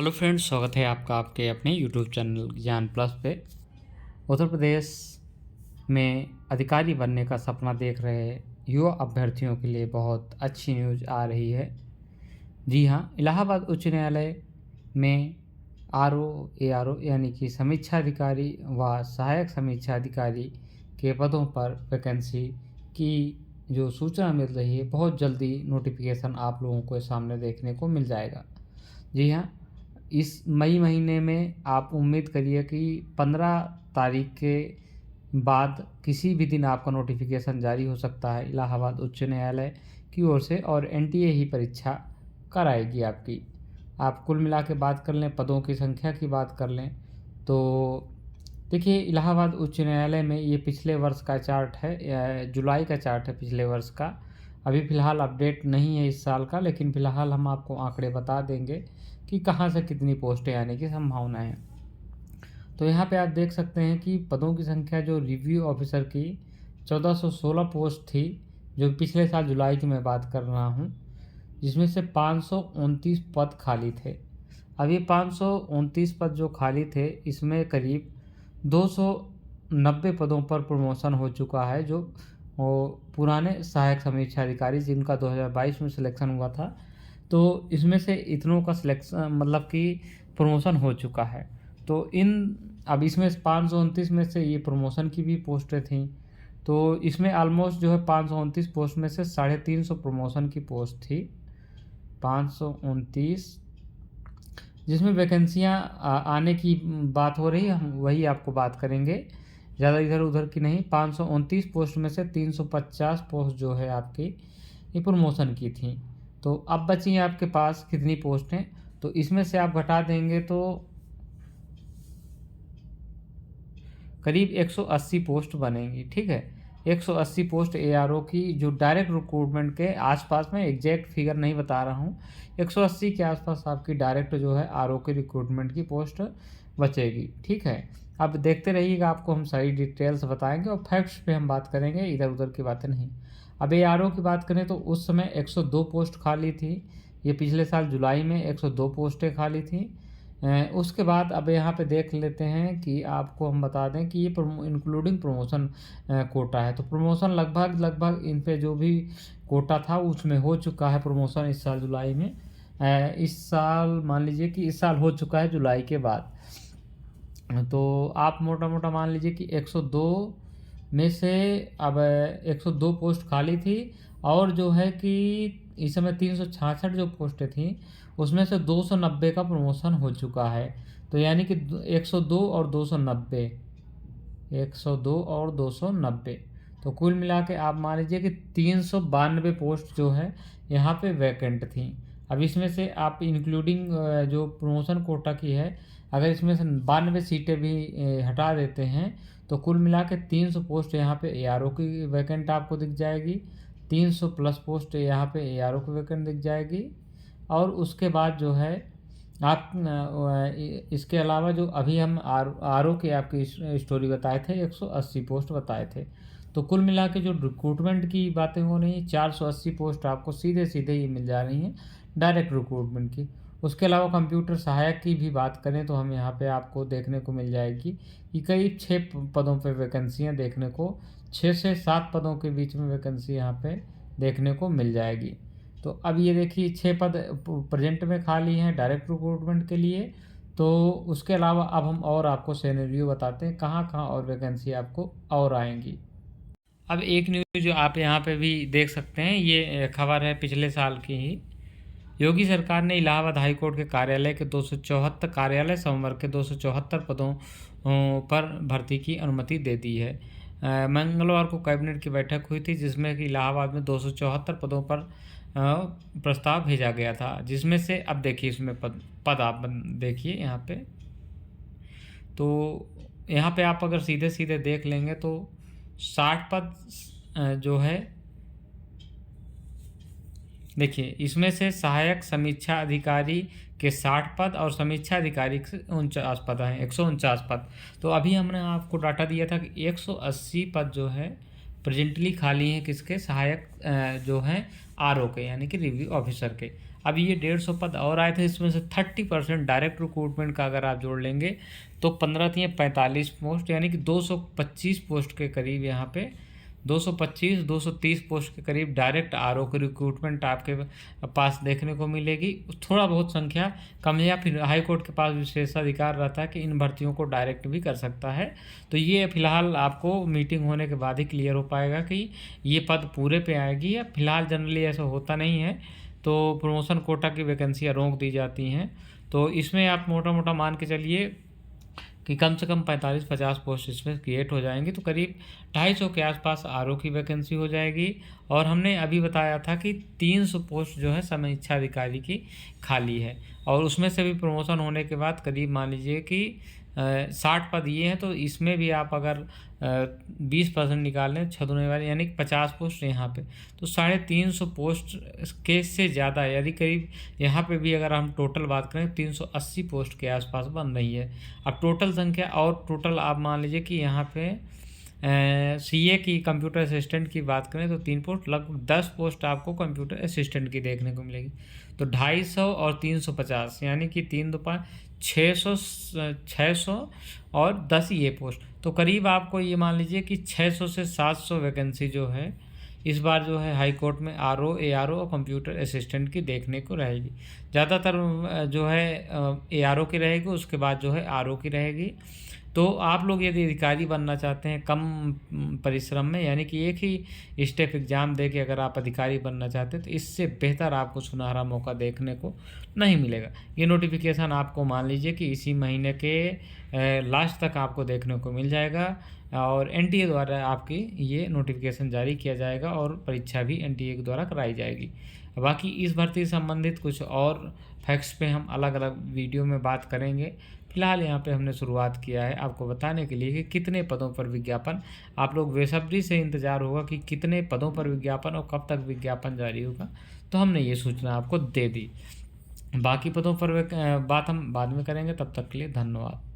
Hello friends, स्वागत है आपका आपके अपने यूट्यूब चैनल ज्ञान प्लस पे। उत्तर प्रदेश में अधिकारी बनने का सपना देख रहे युवा अभ्यर्थियों के लिए बहुत अच्छी न्यूज़ आ रही है। जी हाँ, इलाहाबाद उच्च न्यायालय में ARO यानी कि समीक्षा अधिकारी व सहायक समीक्षा अधिकारी के पदों पर वैकेंसी की जो सूचना मिल रही है, बहुत जल्दी नोटिफिकेशन आप लोगों को सामने देखने को मिल जाएगा। जी हाँ, इस मई महीने में आप उम्मीद करिए कि 15 तारीख के बाद किसी भी दिन आपका नोटिफिकेशन जारी हो सकता है इलाहाबाद उच्च न्यायालय की ओर से, और NTA ही परीक्षा कराएगी आपकी। आप कुल मिला के बात कर लें, पदों की संख्या की बात कर लें तो देखिए, इलाहाबाद उच्च न्यायालय में ये पिछले वर्ष का चार्ट है, जुलाई का चार्ट है पिछले वर्ष का। अभी फ़िलहाल अपडेट नहीं है इस साल का, लेकिन फ़िलहाल हम आपको आंकड़े बता देंगे कि कहाँ से कितनी पोस्टें आने की संभावना है। तो यहाँ पे आप देख सकते हैं कि पदों की संख्या जो रिव्यू ऑफिसर की 1416 पोस्ट थी, जो पिछले साल जुलाई की मैं बात कर रहा हूँ, जिसमें से 529 पद खाली थे। अब ये 529 पद जो खाली थे, इसमें करीब 290 पदों पर प्रमोशन हो चुका है, जो पुराने सहायक समीक्षा अधिकारी जिनका 2022 में सिलेक्शन हुआ था, तो इसमें से इतनों का सिलेक्शन मतलब कि प्रमोशन हो चुका है। तो अब इसमें 529 में से ये प्रमोशन की भी पोस्टें थीं, तो इसमें ऑलमोस्ट जो है 529 पोस्ट में से 350 प्रमोशन की पोस्ट थी। 529 जिसमें वैकेंसियाँ आने की बात हो रही है, हम वही आपको बात करेंगे, ज़्यादा इधर उधर की नहीं। 529 पोस्ट में से 350 पोस्ट जो है आपकी ये प्रमोशन की थी। तो अब बची हैं आपके पास कितनी पोस्ट हैं, तो इसमें से आप घटा देंगे तो करीब 180 पोस्ट बनेंगी। ठीक है, 180 पोस्ट ARO की, जो डायरेक्ट रिक्रूटमेंट के आसपास में, एग्जैक्ट फिगर नहीं बता रहा हूँ, 180 के आसपास आपकी डायरेक्ट जो है ARO के रिक्रूटमेंट की पोस्ट बचेगी। ठीक है, अब देखते रहिएगा, आपको हम सारी डिटेल्स बताएंगे और फैक्ट्स पे हम बात करेंगे, इधर उधर की बातें नहीं। अब ARO की बात करें तो उस समय 102 पोस्ट खाली थी। ये पिछले साल जुलाई में 102 पोस्टें खाली थी। उसके बाद अब यहाँ पे देख लेते हैं कि आपको हम बता दें कि ये इंक्लूडिंग प्रमोशन कोटा है। तो प्रमोशन लगभग इन पे जो भी कोटा था उसमें हो चुका है प्रमोशन इस साल जुलाई में। इस साल मान लीजिए कि इस साल हो चुका है जुलाई के बाद। तो आप मोटा मोटा मान लीजिए कि 102 में से अब 102 पोस्ट खाली थी, और जो है कि इस समय 366 जो पोस्टें थी उसमें से 290 का प्रमोशन हो चुका है। तो यानी कि 102 और 290, 102 और 290, तो कुल मिला के आप मान लीजिए कि 392 पोस्ट जो है यहाँ पे वैकेंट थी। अब इसमें से आप इंक्लूडिंग जो प्रमोशन कोटा की है, अगर इसमें से 92 सीटें भी हटा देते हैं, तो कुल मिला के 300 पोस्ट यहाँ पे ARO की वैकेंट आपको दिख जाएगी। 300 प्लस पोस्ट यहाँ पे ARO की वैकेंट दिख जाएगी। और उसके बाद जो है आप इसके अलावा जो अभी हम ARO के आपकी स्टोरी बताए थे, 180 पोस्ट बताए थे, तो कुल मिला के जो रिक्रूटमेंट की बातें हो रही हैं, 480 पोस्ट आपको सीधे सीधे ही मिल जा रही हैं डायरेक्ट रिक्रूटमेंट की। उसके अलावा कंप्यूटर सहायक की भी बात करें तो हम यहाँ पे आपको देखने को मिल जाएगी कि करीब 6 पदों पे वैकेंसियाँ देखने को, 6 से 7 पदों के बीच में वैकेंसी यहाँ पे देखने को मिल जाएगी। तो अब ये देखिए 6 पद प्रेजेंट में खाली हैं डायरेक्ट रिक्रूटमेंट के लिए। तो उसके अलावा अब हम और आपको सिनेरियो बताते हैं कहाँ कहाँ और वैकेंसी आपको और आएंगी। अब एक न्यूज़ जो आप यहाँ पे भी देख सकते हैं, ये खबर है पिछले साल की ही। योगी सरकार ने इलाहाबाद हाईकोर्ट के कार्यालय के 274 कार्यालय संवर्ग के 274 पदों पर भर्ती की अनुमति दे दी है। मंगलवार को कैबिनेट की बैठक हुई थी, जिसमें कि इलाहाबाद में 274 पदों पर प्रस्ताव भेजा गया था, जिसमें से अब देखिए इसमें पद आप देखिए यहाँ पे। तो यहाँ पे आप अगर सीधे सीधे देख लेंगे तो 60 पद जो है, देखिए इसमें से सहायक समीक्षा अधिकारी के 60 पद और समीक्षा अधिकारी के 49 पद हैं, 149 पद। तो अभी हमने आपको डाटा दिया था कि 180 पद जो है प्रेजेंटली खाली हैं, किसके, सहायक जो हैं ARO के, यानी कि रिव्यू ऑफिसर के। अब ये 150 पद और आए थे, इसमें से 30% डायरेक्ट रिक्रूटमेंट का अगर आप जोड़ लेंगे तो 15 थी 45 पोस्ट, यानी कि 225 पोस्ट के करीब यहाँ पे 225-230 पोस्ट के करीब डायरेक्ट आरओ की रिक्रूटमेंट आपके पास देखने को मिलेगी। थोड़ा बहुत संख्या कम है, या फिर हाई कोर्ट के पास विशेषाधिकार रहता है कि इन भर्तियों को डायरेक्ट भी कर सकता है। तो ये फिलहाल आपको मीटिंग होने के बाद ही क्लियर हो पाएगा कि ये पद पूरे पे आएगी, या फिलहाल जनरली ऐसा होता नहीं है, तो प्रमोशन कोटा की वैकेंसियाँ रोक दी जाती हैं। तो इसमें आप मोटा मोटा मान के चलिए कि कम से कम 45-50 पोस्ट इसमें क्रिएट हो जाएंगी, तो करीब 250 के आसपास आरओ की वैकेंसी हो जाएगी। और हमने अभी बताया था कि 300 पोस्ट जो है समय इच्छा अधिकारी की खाली है, और उसमें से भी प्रमोशन होने के बाद करीब मान लीजिए कि 60 पद ये हैं, तो इसमें भी आप अगर 20% निकाल लें 6 दूने वाले, यानी कि 50 पोस्ट यहाँ पे, तो 350 पोस्ट के से ज़्यादा, यानी करीब यहाँ पे भी अगर हम टोटल बात करें 380 पोस्ट के आसपास बन रही है। अब टोटल संख्या और टोटल आप मान लीजिए कि यहाँ पे सीए की कंप्यूटर असिस्टेंट की बात करें तो 3 पोस्ट, लगभग 10 पोस्ट आपको कंप्यूटर असिस्टेंट की देखने को मिलेगी। तो 250 और 350, यानी कि 3 2 5 600 और 10 ये पोस्ट, तो करीब आपको ये मान लीजिए कि 600 से 700 वैकेंसी जो है इस बार जो है हाई कोर्ट में आरओ, एआरओ और कंप्यूटर असिस्टेंट की देखने को रहेगी। ज़्यादातर जो है एआरओ की रहेगी, उसके बाद जो है आरओ की रहेगी। तो आप लोग यदि अधिकारी बनना चाहते हैं कम परिश्रम में, यानी कि एक ही स्टेप एग्ज़ाम दे के अगर आप अधिकारी बनना चाहते हैं, तो इससे बेहतर आपको सुनहरा मौका देखने को नहीं मिलेगा। ये नोटिफिकेशन आपको मान लीजिए कि इसी महीने के लास्ट तक आपको देखने को मिल जाएगा, और एनटीए द्वारा आपकी ये नोटिफिकेशन जारी किया जाएगा, और परीक्षा भी एनटीए के द्वारा कराई जाएगी। बाकी इस भर्ती से संबंधित कुछ और फैक्ट्स पे हम अलग अलग वीडियो में बात करेंगे। फिलहाल यहाँ पे हमने शुरुआत किया है आपको बताने के लिए कि कितने पदों पर विज्ञापन, आप लोग बेसब्री से इंतज़ार होगा कि कितने पदों पर विज्ञापन और कब तक विज्ञापन जारी होगा, तो हमने ये सूचना आपको दे दी। बाकी पदों पर बात हम बाद में करेंगे, तब तक के लिए धन्यवाद।